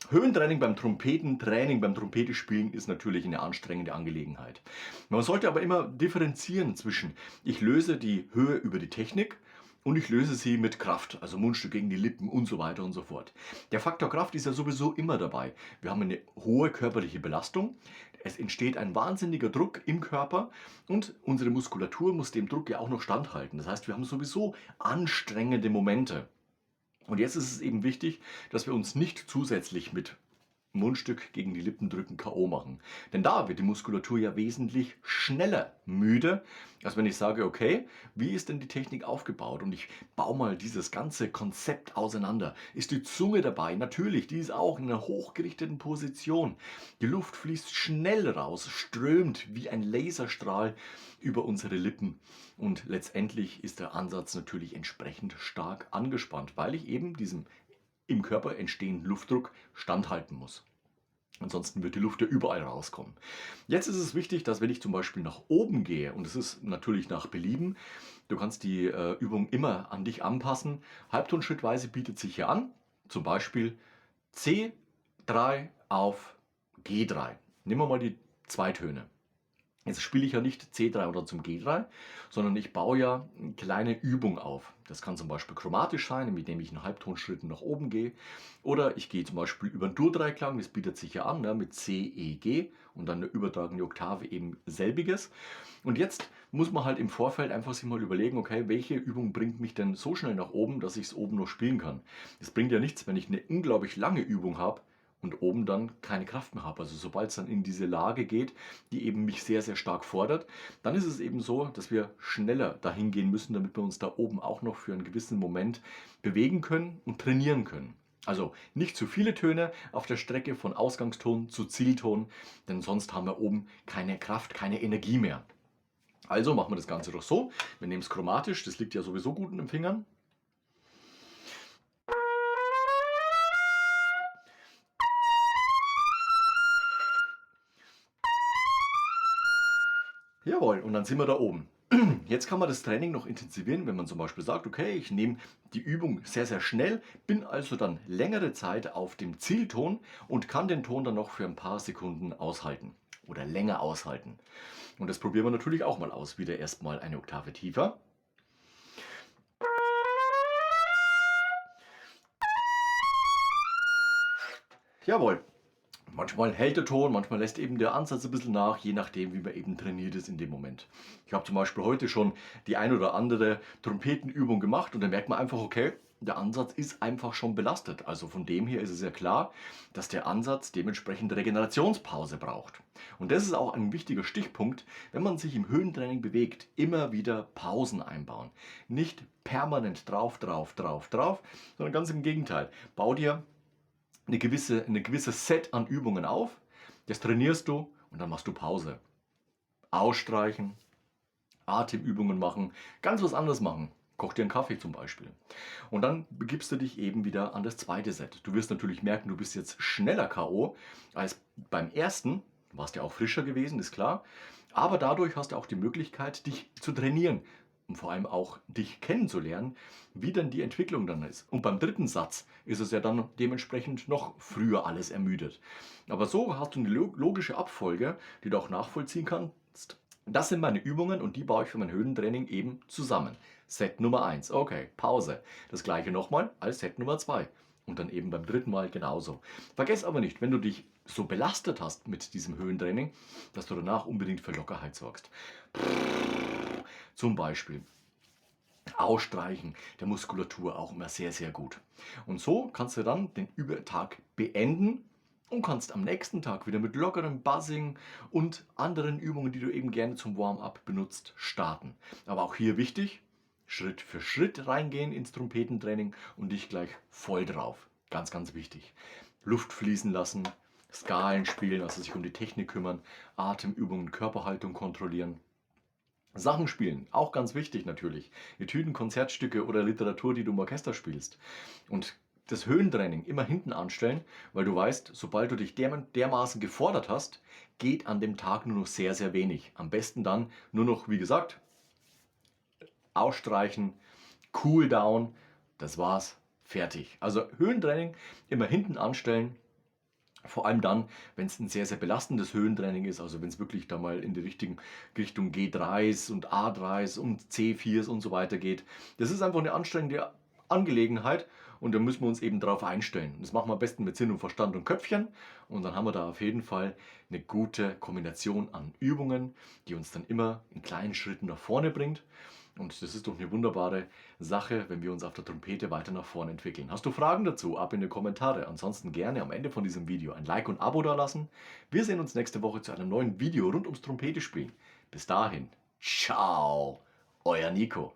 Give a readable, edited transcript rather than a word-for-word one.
Höhentraining beim Trompetentraining, beim Trompetespielen ist natürlich eine anstrengende Angelegenheit. Man sollte aber immer differenzieren zwischen, ich löse die Höhe über die Technik und ich löse sie mit Kraft, also Mundstück gegen die Lippen und so weiter und so fort. Der Faktor Kraft ist ja sowieso immer dabei. Wir haben eine hohe körperliche Belastung, es entsteht ein wahnsinniger Druck im Körper und unsere Muskulatur muss dem Druck ja auch noch standhalten. Das heißt, wir haben sowieso anstrengende Momente. Und jetzt ist es eben wichtig, dass wir uns nicht zusätzlich mit Mundstück gegen die Lippen drücken K.O. machen. Denn da wird die Muskulatur ja wesentlich schneller müde, als wenn ich sage, okay, wie ist denn die Technik aufgebaut? Und ich baue mal dieses ganze Konzept auseinander. Ist die Zunge dabei? Natürlich, die ist auch in einer hochgerichteten Position. Die Luft fließt schnell raus, strömt wie ein Laserstrahl über unsere Lippen. Und letztendlich ist der Ansatz natürlich entsprechend stark angespannt, weil ich eben diesem im Körper entstehenden Luftdruck standhalten muss. Ansonsten wird die Luft ja überall rauskommen. Jetzt ist es wichtig, dass wenn ich zum Beispiel nach oben gehe, und es ist natürlich nach Belieben, du kannst die Übung immer an dich anpassen. Halbtonschrittweise bietet sich hier an, zum Beispiel C3 auf G3. Nehmen wir mal die zwei Töne. Jetzt spiele ich ja nicht C3 oder zum G3, sondern ich baue ja eine kleine Übung auf. Das kann zum Beispiel chromatisch sein, indem ich in Halbtonschritten nach oben gehe. Oder ich gehe zum Beispiel über einen Dur-Dreiklang, das bietet sich ja an, ne, mit C, E, G und dann eine übertragene Oktave eben selbiges. Und jetzt muss man halt im Vorfeld einfach sich mal überlegen, okay, welche Übung bringt mich denn so schnell nach oben, dass ich es oben noch spielen kann. Es bringt ja nichts, wenn ich eine unglaublich lange Übung habe, und oben dann keine Kraft mehr habe. Also sobald es dann in diese Lage geht, die eben mich sehr, sehr stark fordert, dann ist es eben so, dass wir schneller dahin gehen müssen, damit wir uns da oben auch noch für einen gewissen Moment bewegen können und trainieren können. Also nicht zu viele Töne auf der Strecke von Ausgangston zu Zielton, denn sonst haben wir oben keine Kraft, keine Energie mehr. Also machen wir das Ganze doch so. Wir nehmen es chromatisch, das liegt ja sowieso gut in den Fingern. Jawohl, und dann sind wir da oben. Jetzt kann man das Training noch intensivieren, wenn man zum Beispiel sagt, okay, ich nehme die Übung sehr, sehr schnell, bin also dann längere Zeit auf dem Zielton und kann den Ton dann noch für ein paar Sekunden aushalten oder länger aushalten. Und das probieren wir natürlich auch mal aus. Wieder erstmal eine Oktave tiefer. Jawohl. Manchmal hält der Ton, manchmal lässt eben der Ansatz ein bisschen nach, je nachdem, wie man eben trainiert ist in dem Moment. Ich habe zum Beispiel heute schon die ein oder andere Trompetenübung gemacht und da merkt man einfach, okay, der Ansatz ist einfach schon belastet. Also von dem her ist es ja klar, dass der Ansatz dementsprechend Regenerationspause braucht. Und das ist auch ein wichtiger Stichpunkt, wenn man sich im Höhentraining bewegt, immer wieder Pausen einbauen. Nicht permanent drauf, drauf, drauf, drauf, sondern ganz im Gegenteil. Bau dir eine gewisse Set an Übungen auf, das trainierst du und dann machst du Pause. Ausstreichen, Atemübungen machen, ganz was anderes machen. Koch dir einen Kaffee zum Beispiel. Und dann begibst du dich eben wieder an das zweite Set. Du wirst natürlich merken, du bist jetzt schneller K.O. als beim ersten. Du warst ja auch frischer gewesen, ist klar. Aber dadurch hast du auch die Möglichkeit, dich zu trainieren und vor allem auch dich kennenzulernen, wie denn die Entwicklung dann ist. Und beim dritten Satz ist es ja dann dementsprechend noch früher alles ermüdet. Aber so hast du eine logische Abfolge, die du auch nachvollziehen kannst. Das sind meine Übungen und die baue ich für mein Höhentraining eben zusammen. Set Nummer 1, okay, Pause. Das gleiche nochmal als Set Nummer 2. Und dann eben beim dritten Mal genauso. Vergiss aber nicht, wenn du dich so belastet hast mit diesem Höhentraining, dass du danach unbedingt für Lockerheit sorgst. Zum Beispiel Ausstreichen der Muskulatur auch immer sehr, sehr gut. Und so kannst du dann den Übertag beenden und kannst am nächsten Tag wieder mit lockerem Buzzing und anderen Übungen, die du eben gerne zum Warm-up benutzt, starten. Aber auch hier wichtig, Schritt für Schritt reingehen ins Trompetentraining und dich gleich voll drauf. Ganz, ganz wichtig. Luft fließen lassen, Skalen spielen, also sich um die Technik kümmern, Atemübungen, Körperhaltung kontrollieren. Sachen spielen, auch ganz wichtig natürlich. Etüden, Konzertstücke oder Literatur, die du im Orchester spielst. Und das Höhentraining immer hinten anstellen, weil du weißt, sobald du dich dermaßen gefordert hast, geht an dem Tag nur noch sehr, sehr wenig. Am besten dann nur noch, wie gesagt, ausstreichen, Cool down, das war's, fertig. Also Höhentraining immer hinten anstellen Vor allem dann, wenn es ein sehr, sehr belastendes Höhentraining ist, also wenn es wirklich da mal in die richtigen Richtung G3s und A3s und C4s und so weiter geht. Das ist einfach eine anstrengende Angelegenheit und da müssen wir uns eben drauf einstellen. Das machen wir am besten mit Sinn und Verstand und Köpfchen und dann haben wir da auf jeden Fall eine gute Kombination an Übungen, die uns dann immer in kleinen Schritten nach vorne bringt. Und das ist doch eine wunderbare Sache, wenn wir uns auf der Trompete weiter nach vorne entwickeln. Hast du Fragen dazu? Ab in die Kommentare. Ansonsten gerne am Ende von diesem Video ein Like und Abo dalassen. Wir sehen uns nächste Woche zu einem neuen Video rund ums Trompete spielen. Bis dahin, ciao, euer Nico.